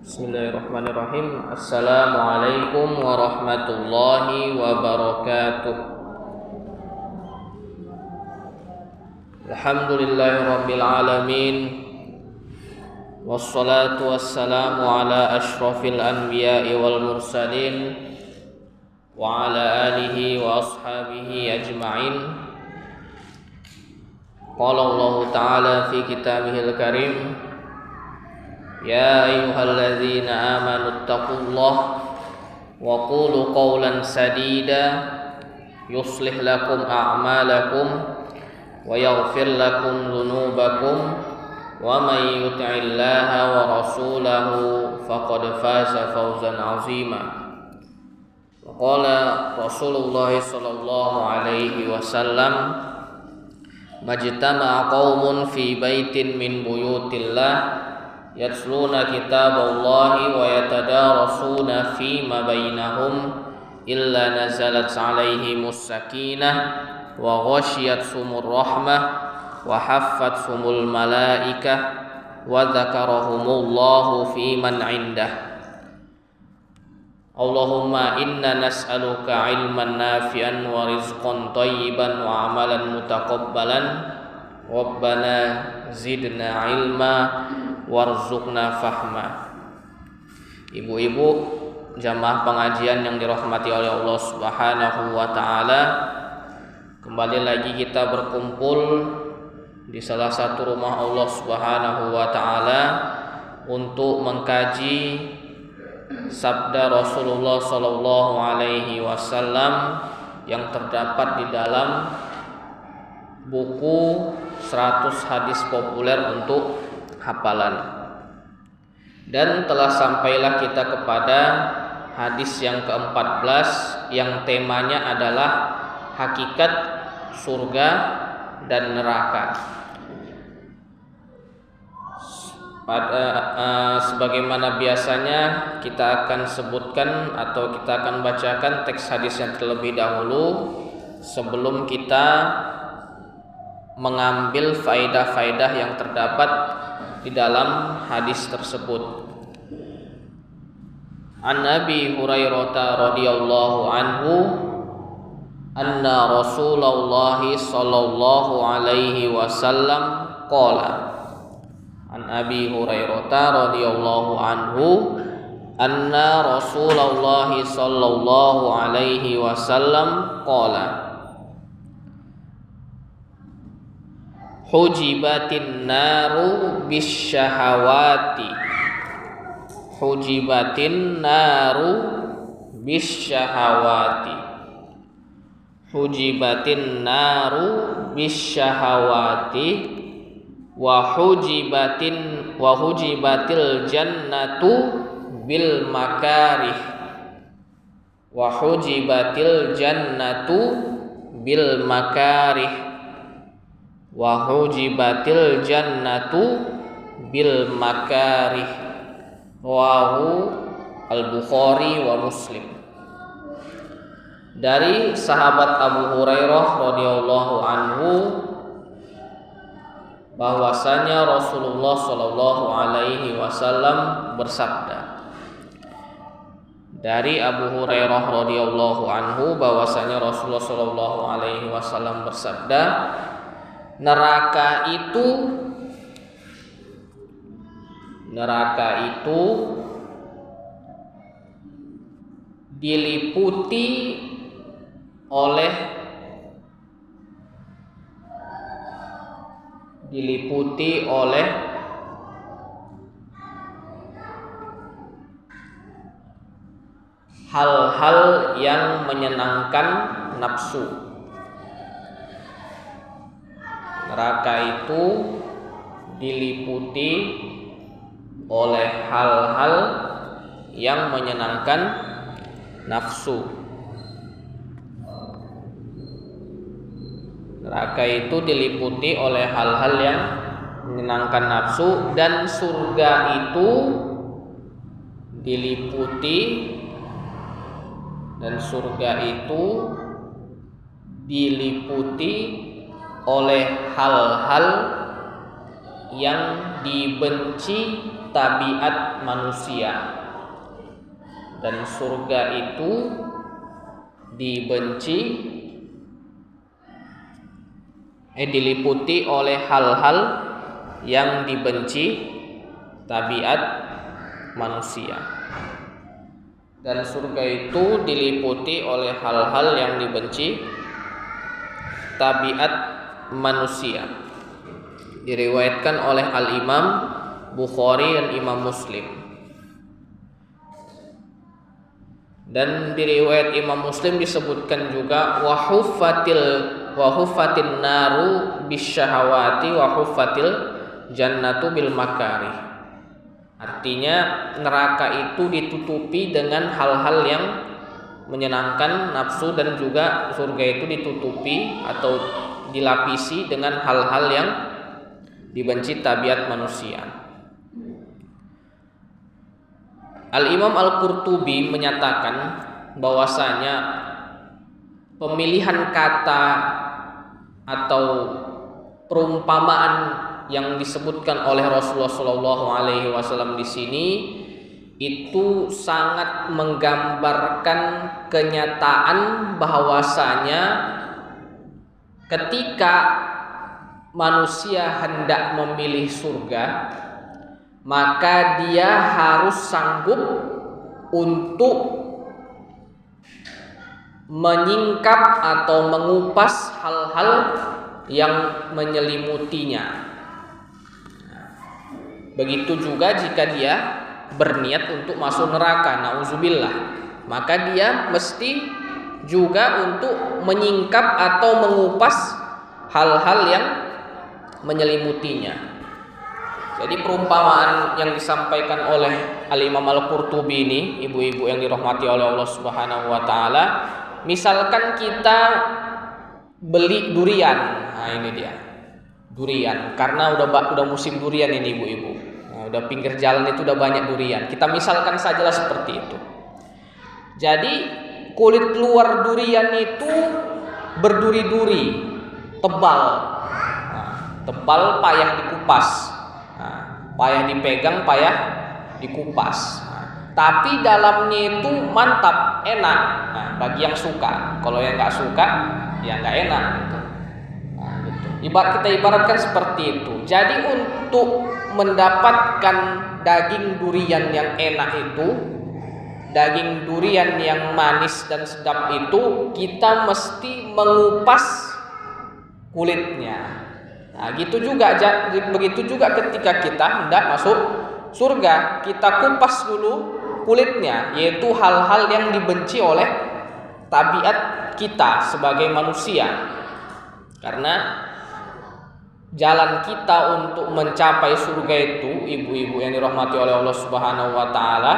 Bismillahirrahmanirrahim. Assalamualaikum warahmatullahi wabarakatuh. Alhamdulillahirabbil alamin. Wassalatu wassalamu ala asyrafil anbiya'i wal mursalin wa ala alihi wa ashabihi ajma'in. Qala Allah ta'ala fi kitabihil karim, ya ayyuhalladzina amanu taqullaha wa qulu qawlan sadida yuslih lakum a'malakum wa yaghfir lakum dhunubakum wa may yuti'illaha wa rasulahu faqad faza fawzan 'azima. Wa qala Rasulullah sallallahu alaihi wasallam, majtama'a qaumun fi baitin min buyutillah yatluna kitaballahi wa yatadarasuna fima bainahum illa nazalat alaihimus sakinah wa ghasyiyatuhumur rahmah wa haffathumul malaikah wa dzakarahumullahu fi man 'indah. Allahumma inna nas'aluka 'ilman nafi'an wa rizqan thayyiban wa 'amalan mutaqabbalan. Rabbana zidna 'ilma warzuqna fahma. Ibu-ibu jamaah pengajian yang dirahmati oleh Allah Subhanahu wa taala, kembali lagi kita berkumpul di salah satu rumah Allah Subhanahu wa taala untuk mengkaji sabda Rasulullah sallallahu alaihi wasallam yang terdapat di dalam buku 100 hadis populer untuk hafalan. Dan telah sampailah kita kepada hadis yang ke-14 yang temanya adalah hakikat surga dan neraka. Sebagaimana biasanya kita akan sebutkan atau kita akan bacakan teks hadisnya terlebih dahulu sebelum kita mengambil faedah-faedah yang terdapat di dalam hadis tersebut. An Nabi Hurairah radhiyallahu anhu anna Rasulullah sallallahu alaihi wasallam qala. An Abi Hurairah radhiyallahu anhu anna Rasulullah sallallahu alaihi wasallam qala, hujibatin naru bisyahawati. Hujibatin naru bisyahawati. Hujibatin naru bisyahawati wa hujibatil jannatu bil makarih. Wa hujibatil jannatu bil makarih. Wa hujibatil jannatu bil makarih. Rawahu Al-Bukhari wa Muslim. Dari sahabat Abu Hurairah radhiyallahu anhu bahwasanya Rasulullah sallallahu alaihi wasallam bersabda. Dari Abu Hurairah radhiyallahu anhu bahwasanya Rasulullah sallallahu alaihi wasallam bersabda, neraka itu diliputi oleh hal-hal yang menyenangkan nafsu. Neraka itu diliputi oleh hal-hal yang menyenangkan nafsu. Neraka itu diliputi oleh hal-hal yang menyenangkan nafsu, dan surga itu diliputi oleh hal-hal yang dibenci tabiat manusia. Dan surga itu diliputi oleh hal-hal yang dibenci tabiat manusia. Dan surga itu diliputi oleh hal-hal yang dibenci tabiat manusia. Diriwayatkan oleh Al-Imam Bukhari dan Imam Muslim. Dan di riwayat Imam Muslim disebutkan juga wahuffatin naru bisyahawati wahuffatil jannatu bil makarih. Artinya neraka itu ditutupi dengan hal-hal yang menyenangkan nafsu, dan juga surga itu ditutupi atau dilapisi dengan hal-hal yang dibenci tabiat manusia. Al-Imam Al-Qurtubi menyatakan bahwasanya pemilihan kata atau perumpamaan yang disebutkan oleh Rasulullah SAW di sini itu sangat menggambarkan kenyataan bahwasanya ketika manusia hendak memilih surga, maka dia harus sanggup untuk menyingkap atau mengupas hal-hal yang menyelimutinya. Begitu juga jika dia berniat untuk masuk neraka, nauzubillah, maka dia mesti juga untuk menyingkap atau mengupas hal-hal yang menyelimutinya. Jadi perumpamaan yang disampaikan oleh Al-Imam Al-Qurtubi ini, ibu-ibu yang dirahmati oleh Allah Subhanahu wa taala, misalkan kita beli durian. Nah, ini dia. Durian, karena udah musim durian ini ibu-ibu. Nah, udah pinggir jalan itu udah banyak durian. Kita misalkan sajalah seperti itu. Jadi kulit luar durian itu berduri-duri, tebal. Nah, tebal, payah dikupas. Payah dipegang, payah dikupas. Tapi dalamnya itu mantap, enak. Nah, bagi yang suka. Kalau yang nggak suka, ya nggak enak. Gitu. Nah, gitu. Kita ibaratkan seperti itu. Jadi untuk mendapatkan daging durian yang enak itu, daging durian yang manis dan sedap itu, kita mesti mengupas kulitnya. Nah, begitu juga ketika kita hendak masuk surga, kita kupas dulu kulitnya, yaitu hal-hal yang dibenci oleh tabiat kita sebagai manusia. Karena jalan kita untuk mencapai surga itu, ibu-ibu yang dirahmati oleh Allah Subhanahu wa taala,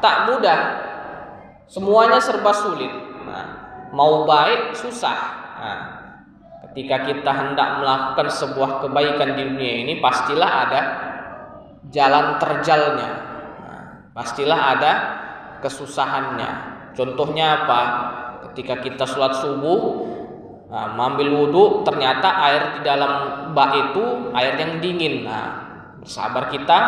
tak mudah. Semuanya serba sulit. Nah, mau baik susah. Nah, ketika kita hendak melakukan sebuah kebaikan di dunia ini, pastilah ada jalan terjalnya. Nah, pastilah ada kesusahannya. Contohnya apa? Ketika kita sholat subuh, mengambil wudhu, ternyata air di dalam bak itu air yang dingin. Nah, bersabar kita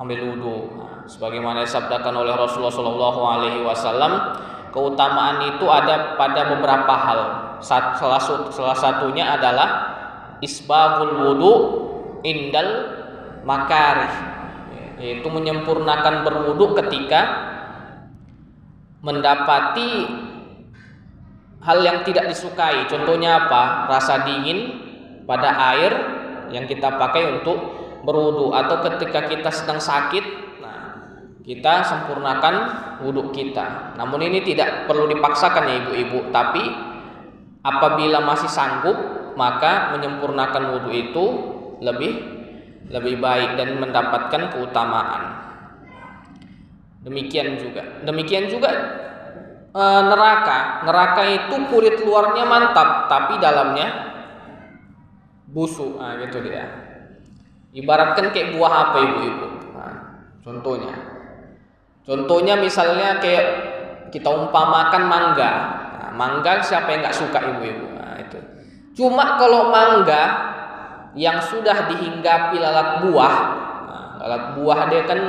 ambil wudhu. Nah, sebagaimana disabdakan oleh Rasulullah SAW, keutamaan itu ada pada beberapa hal. Salah satunya adalah isbaghul wudu indal makarih, yaitu menyempurnakan berwudu ketika mendapati hal yang tidak disukai. Contohnya apa? Rasa dingin pada air yang kita pakai untuk berwudu, atau ketika kita sedang sakit, kita sempurnakan wudu kita. Namun ini tidak perlu dipaksakan ya ibu-ibu, tapi apabila masih sanggup, maka menyempurnakan wudu itu lebih baik dan mendapatkan keutamaan. Demikian juga neraka itu kulit luarnya mantap, tapi dalamnya busuk. Nah, gitu dia. Ibaratkan kayak buah apa ibu-ibu? Nah, contohnya misalnya kayak kita umpamakan mangga. Nah, mangga siapa yang nggak suka ibu-ibu? Nah, itu. Cuma kalau mangga yang sudah dihinggapi lalat buah, lalat buah dia kan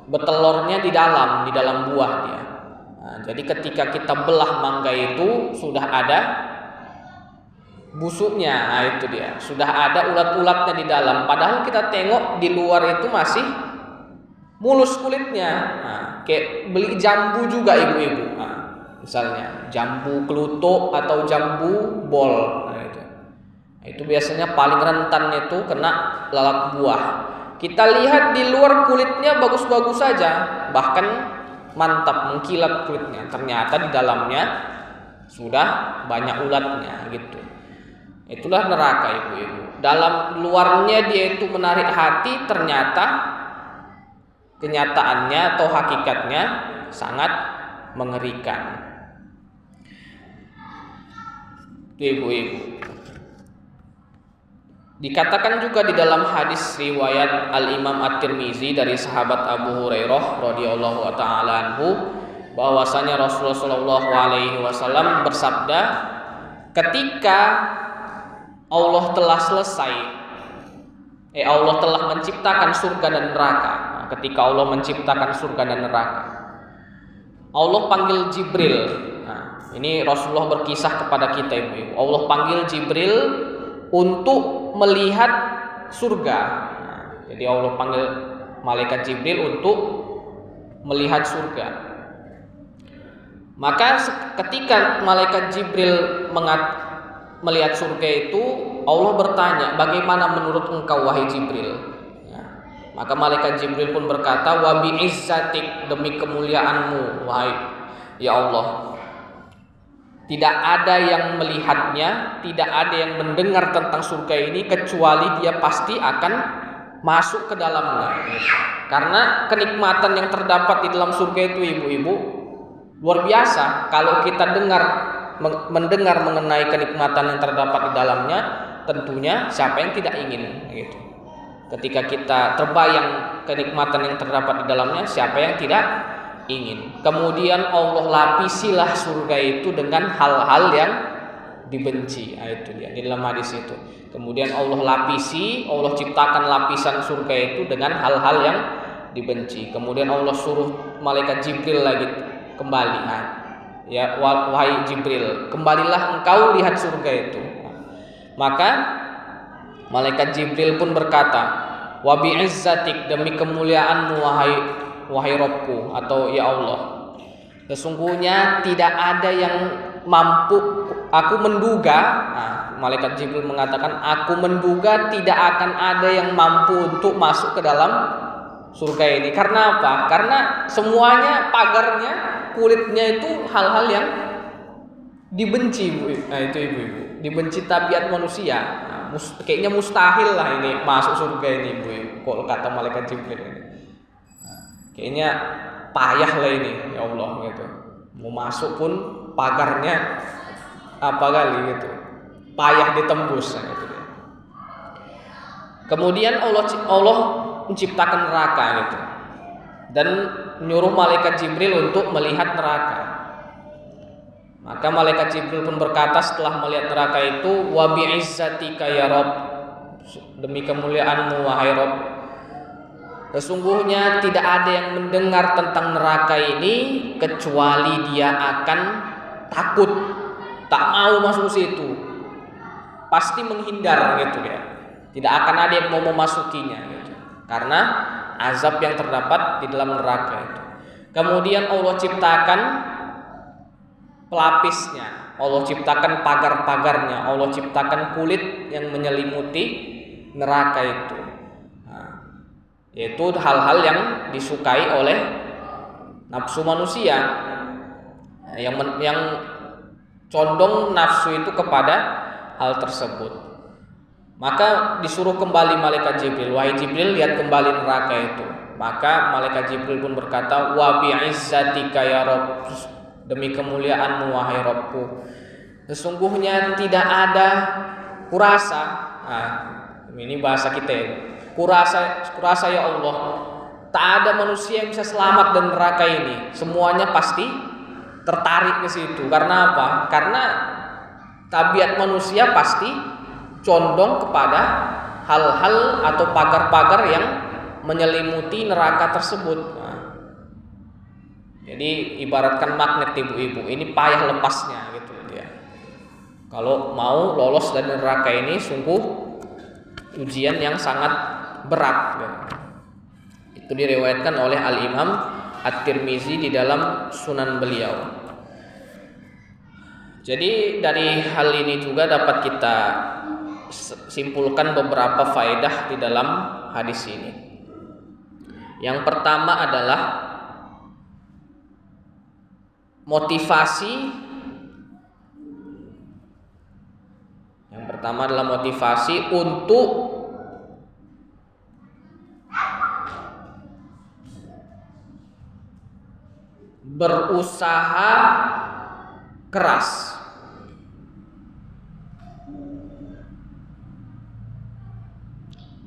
bertelurnya di dalam buah dia. Nah, jadi ketika kita belah mangga itu sudah ada busuknya, nah itu dia, sudah ada ulat-ulatnya di dalam. Padahal kita tengok di luar itu masih mulus kulitnya. Nah, kayak beli jambu juga ibu-ibu. Nah, misalnya jambu kelutuk atau jambu bol. Nah, itu biasanya paling rentan itu kena lalat buah. Kita lihat di luar kulitnya bagus-bagus saja, bahkan mantap mengkilap kulitnya. Ternyata di dalamnya sudah banyak ulatnya gitu. Itulah neraka ibu-ibu. Dalam luarnya dia itu menarik hati, ternyata kenyataannya atau hakikatnya sangat mengerikan. Ibu-ibu. Dikatakan juga di dalam hadis riwayat Al-Imam At-Tirmizi dari sahabat Abu Hurairah radhiyallahu taala anhu bahwasanya Rasulullah sallallahu alaihi wasallam bersabda, ketika Allah telah selesai Allah telah menciptakan surga dan neraka. Nah, ketika Allah menciptakan surga dan neraka, Allah panggil Jibril. Nah, ini Rasulullah berkisah kepada kita ibu. Allah panggil Jibril untuk melihat surga. Nah, jadi Allah panggil malaikat Jibril untuk melihat surga. Maka ketika malaikat Jibril melihat surga itu, Allah bertanya, bagaimana menurut engkau wahai Jibril? Ya. Maka malaikat Jibril pun berkata, wa bi izzatik, demi kemuliaanmu wahai ya Allah, tidak ada yang melihatnya, tidak ada yang mendengar tentang surga ini kecuali dia pasti akan masuk ke dalamnya. Karena kenikmatan yang terdapat di dalam surga itu ibu-ibu luar biasa. Kalau kita mendengar mengenai kenikmatan yang terdapat di dalamnya, tentunya siapa yang tidak ingin gitu. Ketika kita terbayang kenikmatan yang terdapat di dalamnya, siapa yang tidak ingin. Kemudian Allah lapisilah surga itu dengan hal-hal yang dibenci. Nah, itu dia di dalam hadis itu. Kemudian Allah lapisi, Allah ciptakan lapisan surga itu dengan hal-hal yang dibenci. Kemudian Allah suruh malaikat Jibril lagi kembali. Nah, ya wahai Jibril, kembalilah engkau lihat surga itu. Maka malaikat Jibril pun berkata, wa bi'izzatik, demi kemuliaanmu wahai Rabbku atau ya Allah, sesungguhnya tidak ada yang mampu, aku menduga. Nah, malaikat Jibril mengatakan, aku menduga tidak akan ada yang mampu untuk masuk ke dalam surga ini. Karena apa? Karena semuanya pagarnya, kulitnya itu hal-hal yang dibenci. Nah, itu ibu-ibu, dibenci tabiat manusia. Nah, kayaknya mustahil lah ini masuk surga ini ibu-ibu, kalau kata malaikat Jibril ini. Kayaknya payah lah ini ya Allah gitu. Mau masuk pun pagarnya apa kali gitu, payah ditembus gitu. Kemudian Allah menciptakan neraka gitu dan menyuruh malaikat Jibril untuk melihat neraka. Maka malaikat Jibril pun berkata setelah melihat neraka itu, wa bi'izzatika ya Rabb, demi kemuliaanmu wahai Rabb, sesungguhnya tidak ada yang mendengar tentang neraka ini kecuali dia akan takut, tak mau masuk situ, pasti menghindar gitu ya. Tidak akan ada yang mau memasukinya gitu, karena azab yang terdapat di dalam neraka itu. Kemudian Allah ciptakan pelapisnya, Allah ciptakan pagar-pagarnya, Allah ciptakan kulit yang menyelimuti neraka itu. Yaitu hal-hal yang disukai oleh nafsu manusia, yang condong nafsu itu kepada hal tersebut. Maka disuruh kembali malaikat Jibril, wahai Jibril, lihat kembali neraka itu. Maka malaikat Jibril pun berkata, wa bi'izzatika ya Rabb, demi kemuliaanmu wahai Rabbku, sesungguhnya tidak ada kurasa. Nah, ini bahasa kita ya. Kurasa ya Allah, tak ada manusia yang bisa selamat dari neraka ini. Semuanya pasti tertarik ke situ. Karena apa? Karena tabiat manusia pasti condong kepada hal-hal atau pagar-pagar yang menyelimuti neraka tersebut. Nah, jadi ibaratkan magnet ibu-ibu, ini payah lepasnya gitu ya. Kalau mau lolos dari neraka ini sungguh ujian yang sangat berat ya. Itu diriwayatkan oleh Al-Imam At-Tirmizi di dalam Sunan beliau. Jadi dari hal ini juga dapat kita simpulkan beberapa faedah di dalam hadis ini. Yang pertama adalah motivasi. Yang pertama adalah motivasi untuk berusaha keras.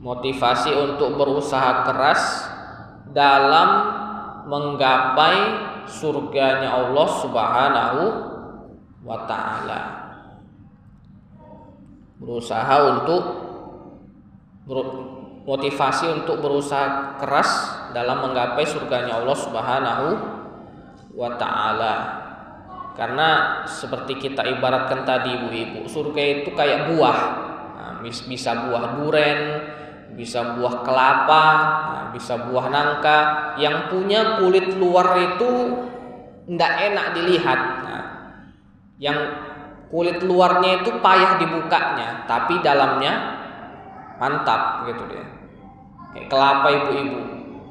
Motivasi untuk berusaha keras dalam menggapai surganya Allah Subhanahu wa ta'ala. Berusaha untuk motivasi untuk berusaha keras dalam menggapai surganya Allah Subhanahu wa ta'ala. Karena seperti kita ibaratkan tadi ibu-ibu, surga itu kayak buah. Nah, bisa buah duren, bisa buah kelapa, bisa buah nangka yang punya kulit luar itu tidak enak dilihat. Nah, yang kulit luarnya itu payah dibukanya, tapi dalamnya mantap gitu dia. Kayak kelapa ibu-ibu,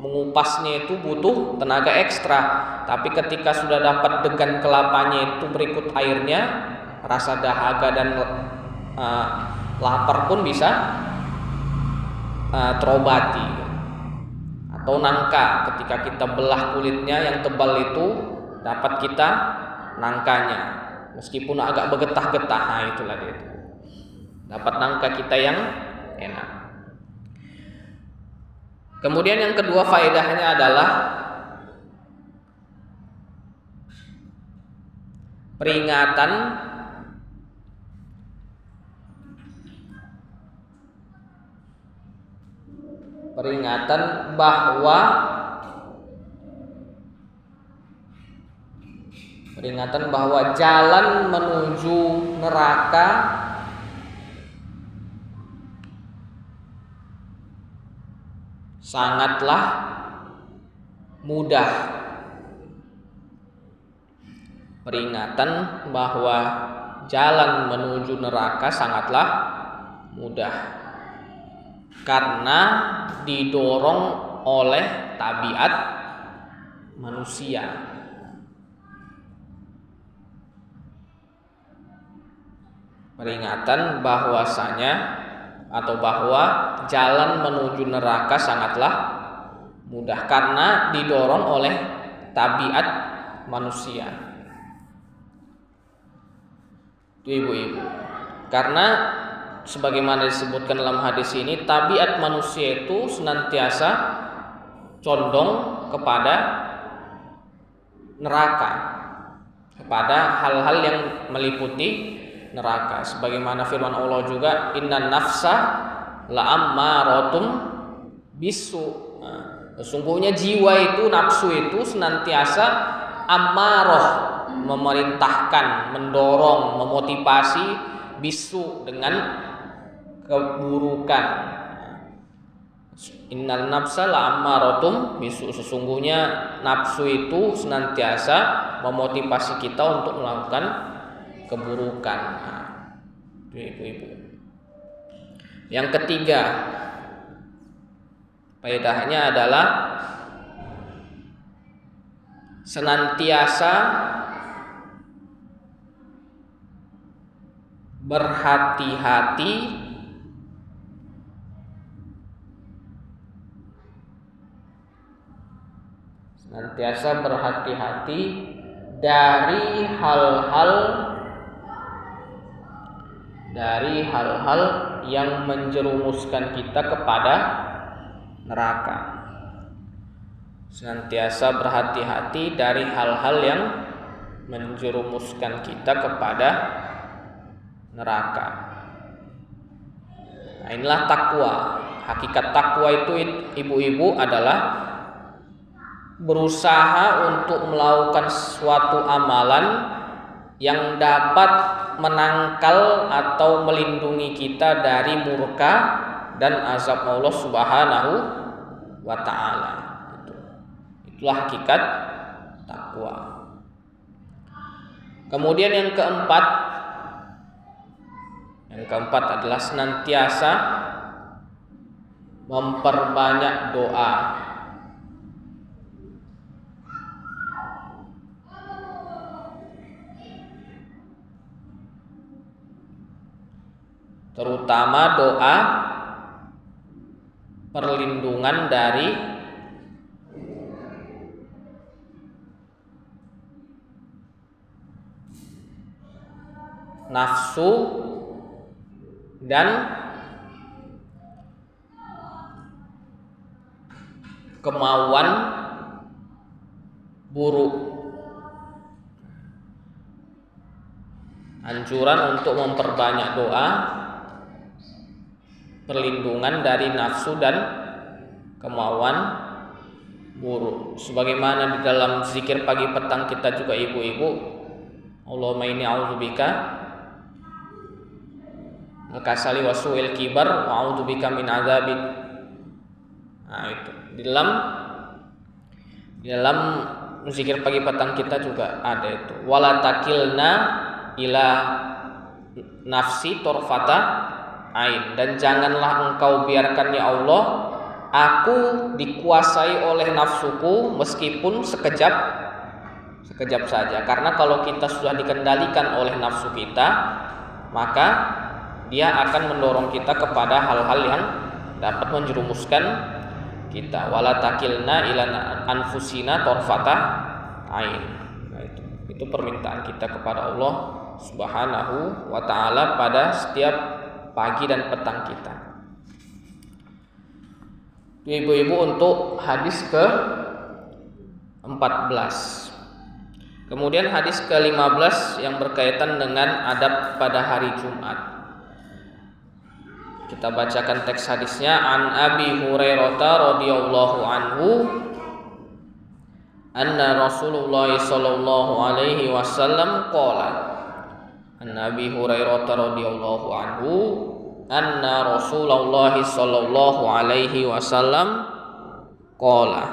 mengupasnya itu butuh tenaga ekstra, tapi ketika sudah dapat degan kelapanya itu berikut airnya, rasa dahaga dan lapar pun bisa terobati. Atau nangka, ketika kita belah kulitnya yang tebal itu dapat kita nangkanya, meskipun agak bergetah-getah. Nah, itulah dia itu. Dapat nangka kita yang enak. Kemudian yang kedua faedahnya adalah peringatan bahwa jalan menuju neraka sangatlah mudah. Peringatan bahwa jalan menuju neraka sangatlah mudah karena didorong oleh tabiat manusia. Peringatan bahwasanya atau bahwa jalan menuju neraka sangatlah mudah karena didorong oleh tabiat manusia. Itu ibu-ibu. Karena sebagaimana disebutkan dalam hadis ini, tabiat manusia itu senantiasa condong kepada neraka, kepada hal-hal yang meliputi neraka. Sebagaimana firman Allah juga, innan nafsa la'ammaratun bisu. Sesungguhnya jiwa itu, nafsu itu senantiasa ammarah, memerintahkan, mendorong, memotivasi bisu dengan keburukan. Innal nafsa la'ammaratun bisu. Sesungguhnya nafsu itu senantiasa memotivasi kita untuk melakukan keburukan. Ibu-ibu. Yang ketiga, faedahnya adalah senantiasa berhati-hati dari hal-hal yang menjerumuskan kita kepada neraka. Senantiasa berhati-hati dari hal-hal yang menjerumuskan kita kepada neraka. Nah, Nah, inilah takwa. Hakikat takwa itu ibu-ibu adalah berusaha untuk melakukan suatu amalan yang dapat menangkal atau melindungi kita dari murka dan azab Allah Subhanahu wa taala. Itulah hakikat takwa. Kemudian yang keempat adalah senantiasa memperbanyak doa. Terutama doa perlindungan dari nafsu dan kemauan buruk. Anjuran untuk memperbanyak doa perlindungan dari nafsu dan kemauan buruk. Sebagaimana di dalam zikir pagi petang kita juga ibu-ibu, Allahumma inni a'udzubika al-kasali wa su'il kibar wa a'udzubika min adzabin. Nah, itu di dalam zikir pagi petang kita juga ada itu. Wala takilna ila nafsi torfata ain, dan janganlah engkau biarkan ya Allah aku dikuasai oleh nafsuku meskipun sekejap saja. Karena kalau kita sudah dikendalikan oleh nafsu kita, maka dia akan mendorong kita kepada hal-hal yang dapat menjerumuskan kita. Wala takilna ila anfusina torfata ain. Nah, itu permintaan kita kepada Allah Subhanahu wa taala pada setiap pagi dan petang kita. Ibu-ibu untuk hadis ke-14. Kemudian hadis ke-15 yang berkaitan dengan adab pada hari Jumat. Kita bacakan teks hadisnya. An Abi Hurairah radhiyallahu anhu anna Rasulullah sallallahu alaihi wasallam qala. An Abi Hurairah radhiyallahu anhu anna Rasulullah sallallahu alaihi wasallam qala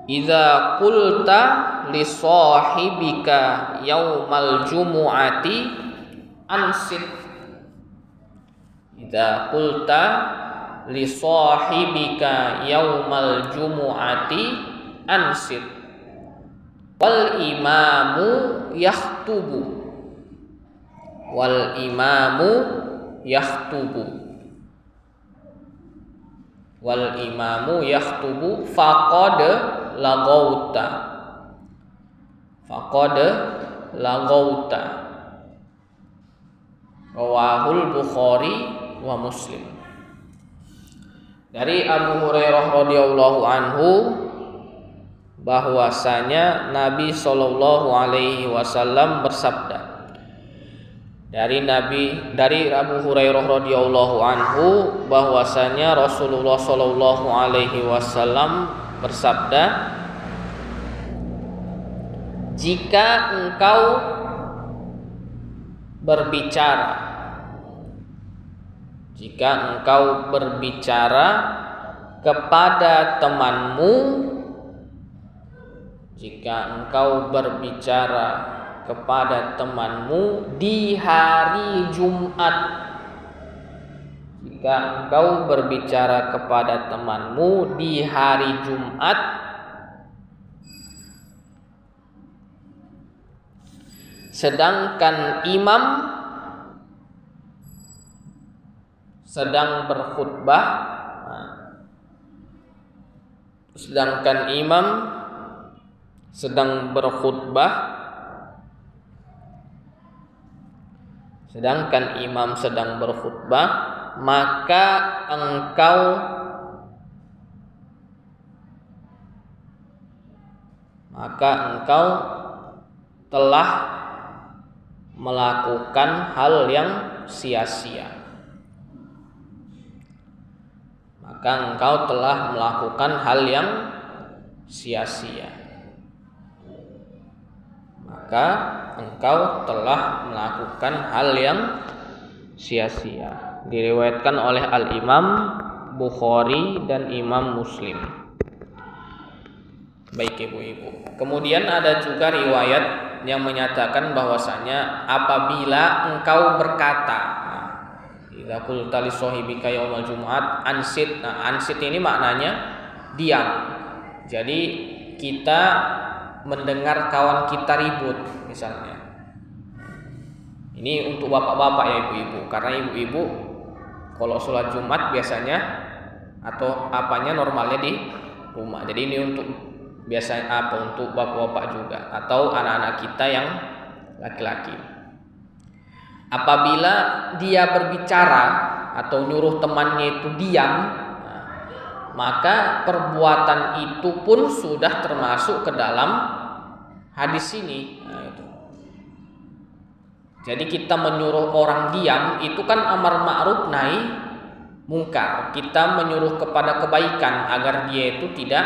idza qulta li sahibika yaumal jumu'ati ansit. Idza qulta li sahibika yaumal jumu'ati ansit wal imamu yakhtubu faqad lagauta rawahul Bukhari wa Muslim. Dari Abu Hurairah radhiyallahu anhu bahwasanya Nabi Shallallahu Alaihi Wasallam bersabda. Dari Abu Hurairah radhiyallahu anhu bahwasanya Rasulullah Shallallahu Alaihi Wasallam bersabda, jika engkau berbicara kepada temanmu, di hari Jumat, sedangkan imam sedang berkhutbah, maka engkau telah melakukan hal yang sia-sia. Maka engkau telah melakukan hal yang sia-sia. Maka engkau telah melakukan hal yang sia-sia. Diriwayatkan oleh Al-Imam Bukhari dan Imam Muslim. Baik ibu-ibu. Kemudian ada juga riwayat yang menyatakan bahwasanya apabila engkau berkata, idza qulta li sahibika yaumal jumu'at ansit. Nah, ansit ini maknanya diam. Jadi kita mendengar kawan kita ribut misalnya. Ini untuk bapak-bapak ya ibu-ibu, karena ibu-ibu kalau sholat Jumat biasanya atau apanya normalnya di rumah. Jadi ini untuk biasanya untuk bapak-bapak juga atau anak-anak kita yang laki-laki. Apabila dia berbicara atau nyuruh temannya itu diam, maka perbuatan itu pun sudah termasuk ke dalam hadis ini. Jadi kita menyuruh orang diam itu kan amar ma'ruf nahi mungkar. Kita menyuruh kepada kebaikan agar dia itu tidak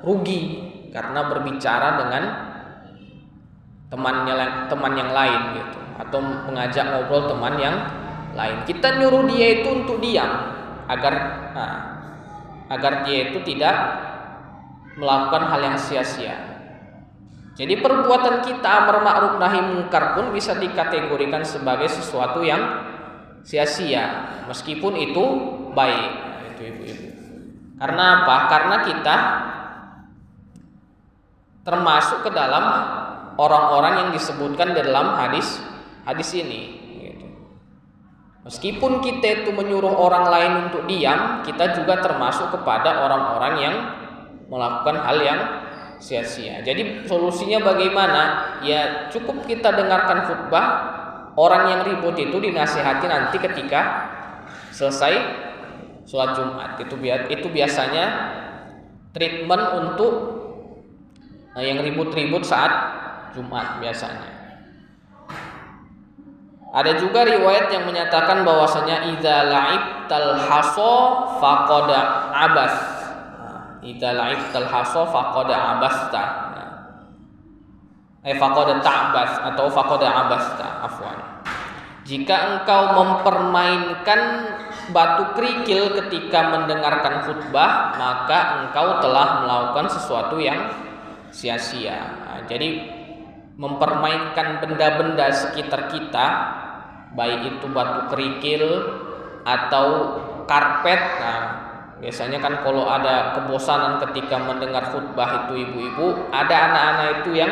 rugi karena berbicara dengan teman yang lain gitu, atau mengajak ngobrol teman yang lain. Kita nyuruh dia itu untuk diam agar dia itu tidak melakukan hal yang sia-sia. Jadi perbuatan kita amar ma'ruf nahi mungkar pun bisa dikategorikan sebagai sesuatu yang sia-sia meskipun itu baik. Itu ibu-ibu. Karena apa? Karena kita termasuk ke dalam orang-orang yang disebutkan dalam hadis ini. Meskipun kita itu menyuruh orang lain untuk diam, kita juga termasuk kepada orang-orang yang melakukan hal yang sia-sia. Jadi solusinya bagaimana? Ya cukup kita dengarkan khutbah. Orang yang ribut itu dinasihati nanti ketika selesai sholat Jumat. Itu biasanya treatment untuk yang ribut-ribut saat Jumat biasanya. Ada juga riwayat yang menyatakan bahwasanya idza la'ibtal haso faqad abas. Idza la'ibtal haso faqad abasta. Faqad ta'bas atau faqad abasta, afwan. Jika engkau mempermainkan batu kerikil ketika mendengarkan khutbah, maka engkau telah melakukan sesuatu yang sia-sia. Jadi mempermainkan benda-benda sekitar kita, baik itu batu kerikil atau karpet. Nah, biasanya kan kalau ada kebosanan ketika mendengar khutbah itu ibu-ibu, ada anak-anak itu yang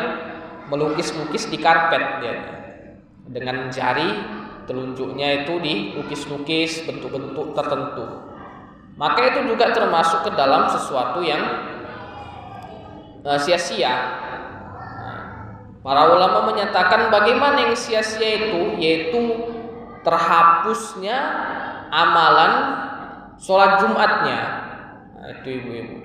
melukis-lukis di karpet dia. Dengan jari telunjuknya itu dilukis-lukis bentuk-bentuk tertentu. Maka itu juga termasuk ke dalam sesuatu yang sia-sia. Para ulama menyatakan bagaimana yang sia-sia itu, yaitu terhapusnya amalan sholat Jumatnya. Itu ibu-ibu.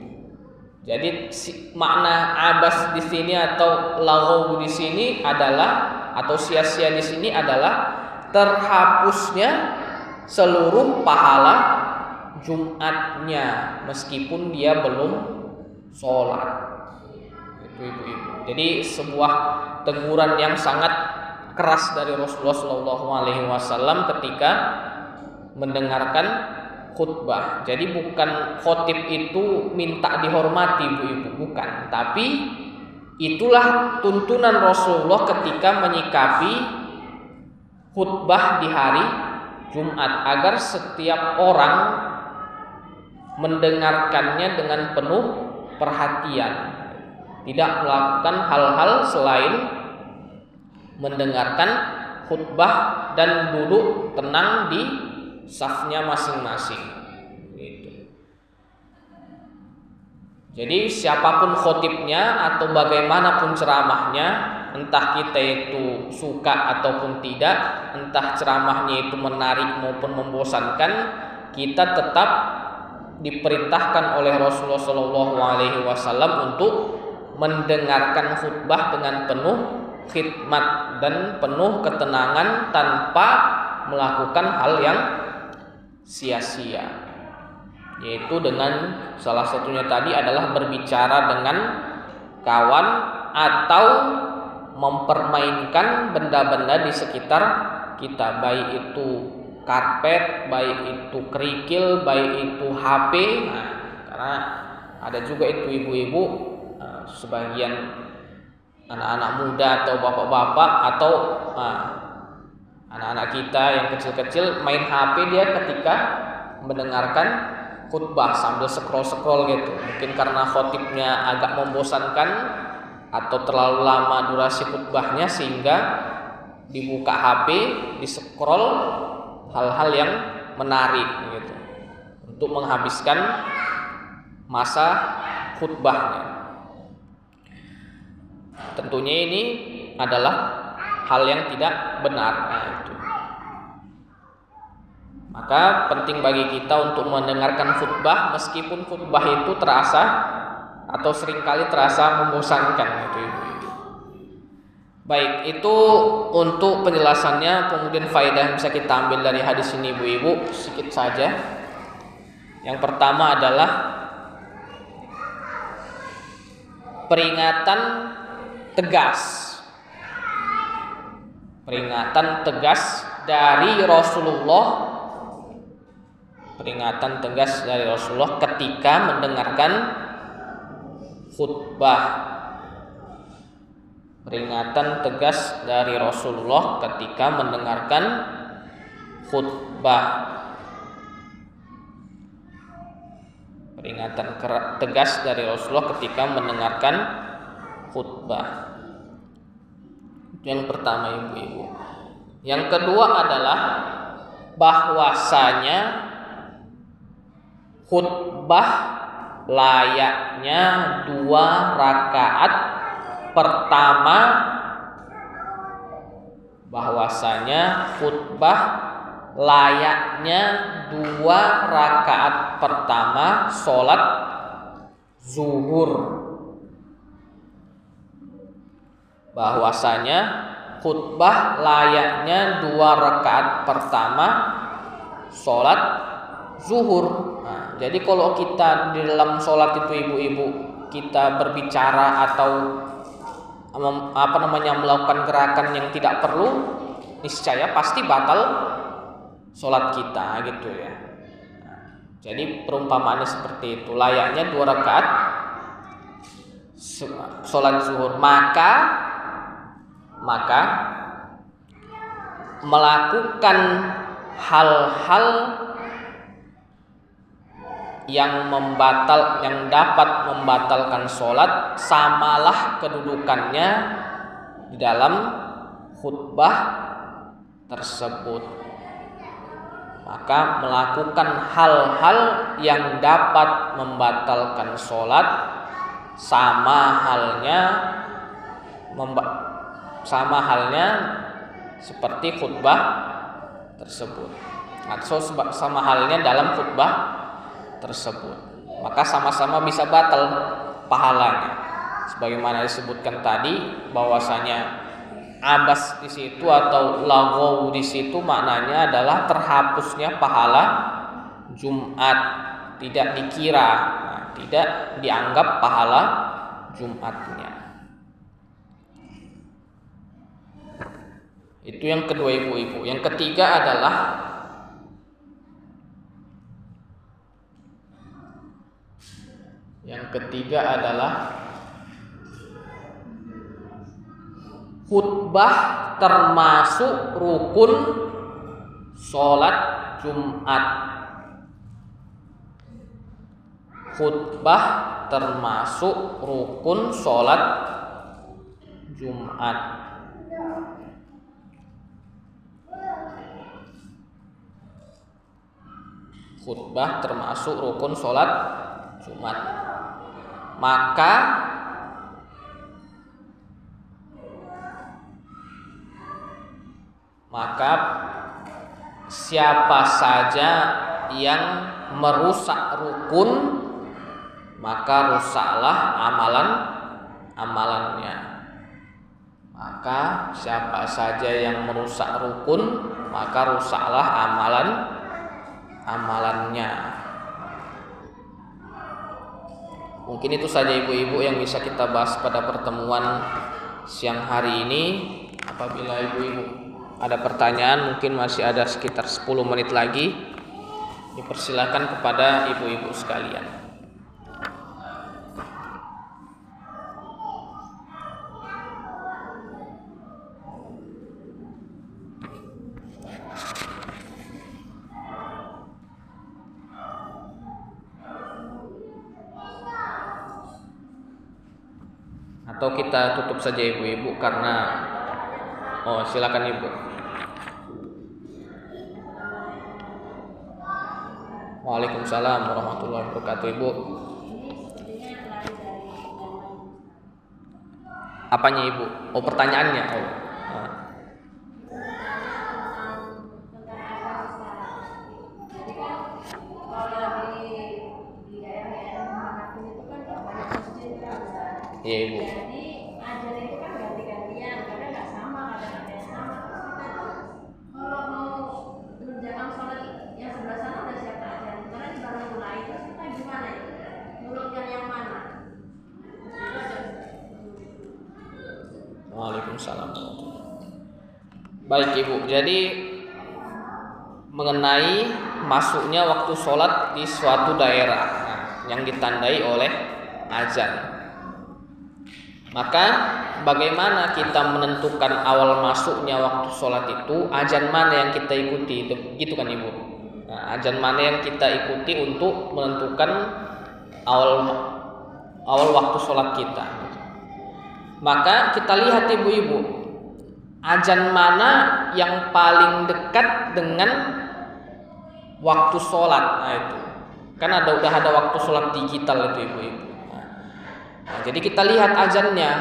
Jadi makna abas di sini atau laghaw di sini adalah, atau sia-sia di sini adalah terhapusnya seluruh pahala Jumatnya meskipun dia belum sholat. Itu ibu-ibu. Jadi sebuah teguran yang sangat keras dari Rasulullah SAW ketika mendengarkan khutbah. Jadi bukan khotib itu minta dihormati ibu-ibu, bukan. Tapi itulah tuntunan Rasulullah ketika menyikapi khutbah di hari Jumat agar setiap orang mendengarkannya dengan penuh perhatian, tidak melakukan hal-hal selain mendengarkan khutbah dan duduk tenang di safnya masing-masing. Gitu. Jadi siapapun khotibnya atau bagaimanapun ceramahnya, entah kita itu suka ataupun tidak, entah ceramahnya itu menarik maupun membosankan, kita tetap diperintahkan oleh Rasulullah SAW untuk mendengarkan khutbah dengan penuh khidmat dan penuh ketenangan tanpa melakukan hal yang sia-sia, yaitu dengan salah satunya tadi adalah berbicara dengan kawan atau mempermainkan benda-benda di sekitar kita, baik itu karpet, baik itu kerikil, baik itu HP. Nah, karena ada juga itu ibu-ibu, sebagian anak-anak muda atau bapak-bapak atau anak-anak kita yang kecil-kecil main HP dia ketika mendengarkan khutbah sambil scroll-scroll gitu. Mungkin karena khotibnya agak membosankan atau terlalu lama durasi khutbahnya sehingga dibuka HP, di-scroll hal-hal yang menarik gitu untuk menghabiskan masa khutbahnya. Tentunya ini adalah hal yang tidak benar. Nah, itu. Maka penting bagi kita untuk mendengarkan khutbah meskipun khutbah itu terasa atau seringkali terasa membosankan gitu ibu-ibu. Baik, itu untuk penjelasannya. Kemudian faedah yang bisa kita ambil dari hadis ini ibu-ibu sedikit saja. Yang pertama adalah peringatan tegas. Peringatan tegas dari Rasulullah. Peringatan tegas dari Rasulullah ketika mendengarkan khutbah. Peringatan tegas dari Rasulullah ketika mendengarkan khutbah. Peringatan tegas dari Rasulullah ketika mendengarkan khutbah. Yang pertama ibu-ibu. Yang kedua adalah bahwasanya khutbah layaknya 2 rakaat pertama. Bahwasanya khutbah layaknya 2 rakaat pertama sholat zuhur. Bahwasanya khutbah layaknya 2 rakaat pertama sholat zuhur. Nah, jadi kalau kita di dalam sholat itu ibu-ibu kita berbicara atau melakukan gerakan yang tidak perlu, niscaya pasti batal sholat kita gitu ya. Nah, jadi perumpamaannya seperti itu, layaknya 2 rakaat sholat zuhur. Maka melakukan hal-hal yang dapat membatalkan sholat samalah kedudukannya di dalam khutbah tersebut. Maka melakukan hal-hal yang dapat membatalkan sholat sama halnya seperti khutbah tersebut, atau sama halnya dalam khutbah tersebut. Maka sama-sama bisa batal pahalanya. Sebagaimana disebutkan tadi bahwasanya abas di situ atau laghaw di situ maknanya adalah terhapusnya pahala Jumat, tidak dikira, tidak dianggap pahala Jumatnya. Itu yang kedua ibu-ibu. Yang ketiga adalah khutbah termasuk rukun sholat Jumat. Khutbah termasuk rukun sholat Jumat. Khutbah termasuk rukun sholat Jumat. Maka siapa saja yang merusak rukun, maka rusaklah amalannya. Maka siapa saja yang merusak rukun, maka rusaklah amalannya. Mungkin itu saja ibu-ibu yang bisa kita bahas pada pertemuan siang hari ini. Apabila ibu-ibu ada pertanyaan, mungkin masih ada sekitar 10 menit lagi. Dipersilakan kepada ibu-ibu sekalian. Atau kita tutup saja ibu-ibu karena silakan ibu. Waalaikumsalam warahmatullahi wabarakatuh ibu. Apanya ibu? Pertanyaannya. Iya ibu. Waalaikumsalam. Baik ibu, jadi mengenai masuknya waktu sholat di suatu daerah yang ditandai oleh azan. Maka bagaimana kita menentukan awal masuknya waktu sholat itu? Azan mana yang kita ikuti? Gitu kan ibu? Nah, azan mana yang kita ikuti untuk menentukan awal waktu sholat kita? Maka kita lihat ibu-ibu, azan mana yang paling dekat dengan waktu sholat? Nah itu kan udah ada waktu sholat digital itu ibu-ibu. Nah, jadi kita lihat azannya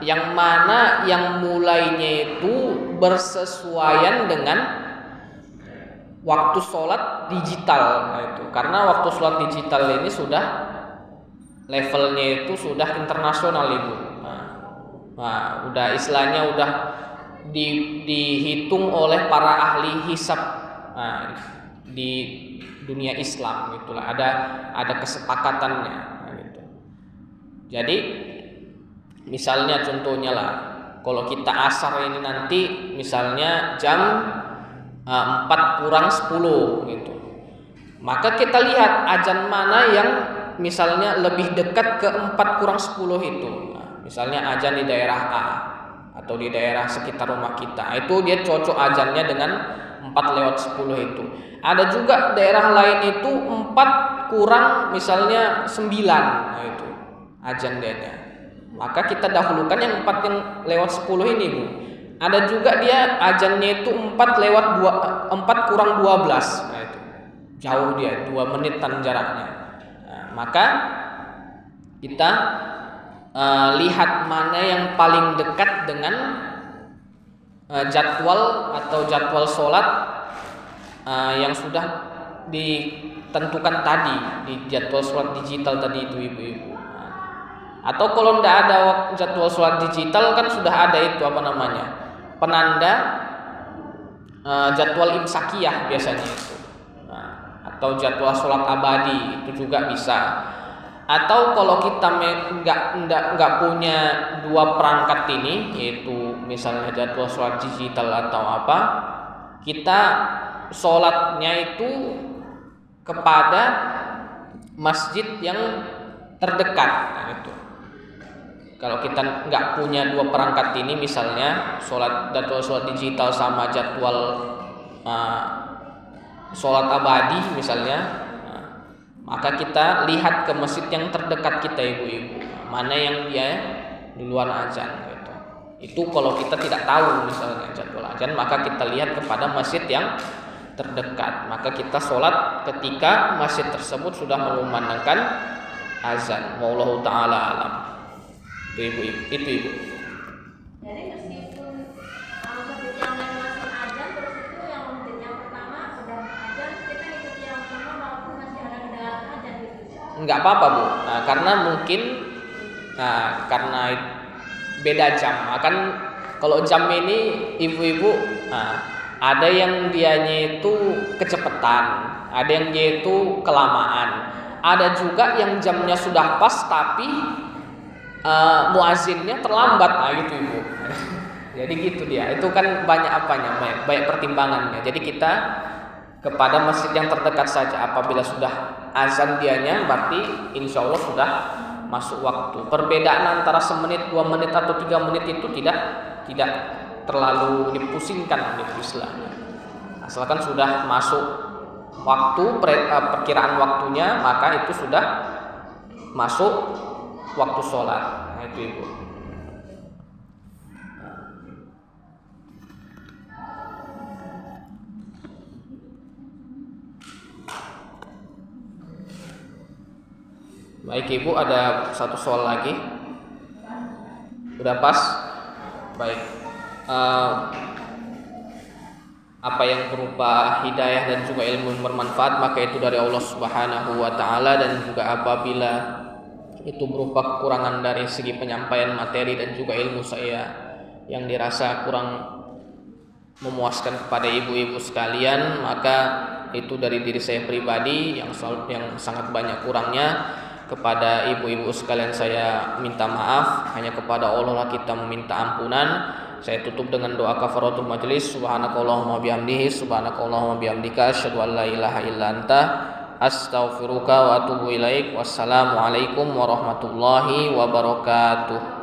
yang mana yang mulainya itu bersesuaian dengan waktu sholat digital. Nah, itu karena waktu sholat digital ini sudah levelnya itu sudah internasional ibu. Nah, udah istilahnya udah dihitung oleh para ahli hisab di dunia Islam, itulah ada kesepakatannya. Gitu. Jadi misalnya contohnya lah, kalau kita asar ini nanti misalnya jam 4 kurang 10 gitu, maka kita lihat azan mana yang misalnya lebih dekat ke 4 kurang 10 itu. Misalnya azan di daerah A atau di daerah sekitar rumah kita, itu dia cocok azannya dengan 4 lewat 10 itu. Ada juga daerah lain itu 4 kurang misalnya 9, nah itu azan dia. Maka kita dahulukan yang 4 yang lewat 10 ini Bu. Ada juga dia azannya itu 4 kurang 12, nah itu jauh dia, 2 menitan jaraknya. Nah, maka kita lihat mana yang paling dekat dengan jadwal atau jadwal sholat yang sudah ditentukan tadi di jadwal sholat digital tadi itu ibu-ibu. Atau kalau tidak ada jadwal sholat digital kan sudah ada itu penanda jadwal imsakiyah biasanya itu. Atau jadwal sholat abadi itu juga bisa. Atau kalau kita nggak punya 2 perangkat ini, yaitu misalnya jadwal sholat digital atau apa, kita sholatnya itu kepada masjid yang terdekat. Nah, itu. Kalau kita nggak punya 2 perangkat ini, misalnya jadwal sholat digital sama jadwal sholat abadi misalnya, maka kita lihat ke masjid yang terdekat kita ibu-ibu, mana yang dia duluan azan gitu. Itu kalau kita tidak tahu misalnya jadwal azan, maka kita lihat kepada masjid yang terdekat. Maka kita sholat ketika masjid tersebut sudah mengumandangkan azan. Wallahu ta'ala alam. Itu ibu-ibu. Jadi meskipun masjid yang lain masih azan, terus itu yang masjid yang pertama sudah azan, kita ikuti yang pertama walaupun masih ada kedengaran azan gitu. Enggak apa-apa Bu. Karena mungkin karena beda jam, akan Kalau jam ini ibu-ibu, ada yang dianya itu kecepatan, ada yang dia itu kelamaan, ada juga yang jamnya sudah pas tapi muazinnya terlambat, gitu ibu. Jadi gitu dia. Itu kan banyak apanya, banyak pertimbangannya. Jadi kita kepada masjid yang terdekat saja. Apabila sudah azan dianya, berarti insya Allah sudah masuk waktu. Perbedaan antara semenit, 2 menit atau 3 menit itu tidak terlalu dipusingkan oleh Islam. Asalkan sudah masuk waktu, perkiraan waktunya, maka itu sudah masuk waktu sholat. Nah, itu ibu. Baik ibu, ada satu soal lagi. Udah pas? Baik. Apa yang berupa hidayah dan juga ilmu yang bermanfaat, maka itu dari Allah Subhanahu wa taala, dan juga apabila itu berupa kekurangan dari segi penyampaian materi dan juga ilmu saya yang dirasa kurang memuaskan kepada ibu-ibu sekalian, maka itu dari diri saya pribadi yang sangat banyak kurangnya. Kepada ibu-ibu sekalian saya minta maaf, hanya kepada Allah lah kita meminta ampunan. Saya tutup dengan doa kafaratul majlis. Subhanakallahumma bihamdihi, subhanakallahumma bihamdika, asyhadu an la ilaha illa anta, astaghfiruka wa atubu ilaik. Wassalamualaikum warahmatullahi wabarakatuh.